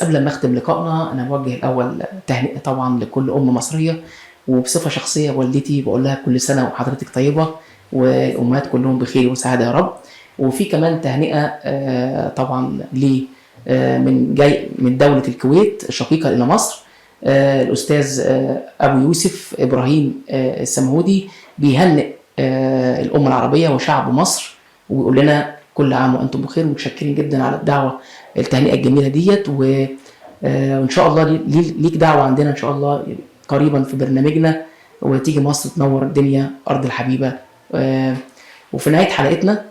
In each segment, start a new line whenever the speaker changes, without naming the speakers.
قبل ما أختم لقائنا أنا باوجّه الأول تهنئة طبعًا لكل أم مصرية، وبصفة شخصية والدتي باقول لها كل سنة وحضرتِك طيبة، والأمهات كلّهم بخير وسعادة يا رب. وفي كمان تهنئة طبعًا من دولة الكويت الشقيقة إلى مصر، الأستاذ أبو يوسف إبراهيم السمهودي بيهنّئ الأمة العربية وشعب مصر، وبيقول لنا كل عام وأنتم بخير، ومتشكرين جدًا على التهنئة الجميلة ديّة. وإن شاء الله ليك دعوة عندنا إن شاء الله قريبًا في برنامجنا، وتيجي مصر تنوّر الدنيا أرض الحبيبة. وفي نهاية حلقتنا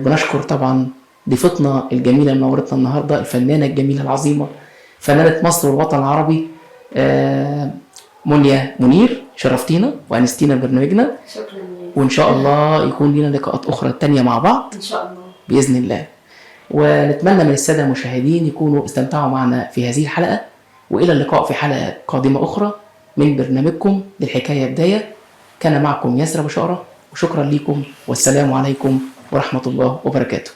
بنشكر طبعًا ضيفتنا الجميلة اللي نورتنا النهارده، الفنانة الجميلة العظيمة، فنانة مصر والوطن العربي، منيا منير. شرفتينا وأنستينا ببرنامجنا،
شكرا.
وإن شاء الله يكون لنا لقاءات أخرى تانية مع بعض
إن شاء الله
بإذن الله. ونتمنى من السادة المشاهدين يكونوا استمتعوا معنا في هذه الحلقة، وإلى اللقاء في حلقة قادمة أخرى من برنامجكم للحكاية بداية. كان معكم ياسر أبو شقرة، وشكرا لكم، والسلام عليكم ورحمة الله وبركاته.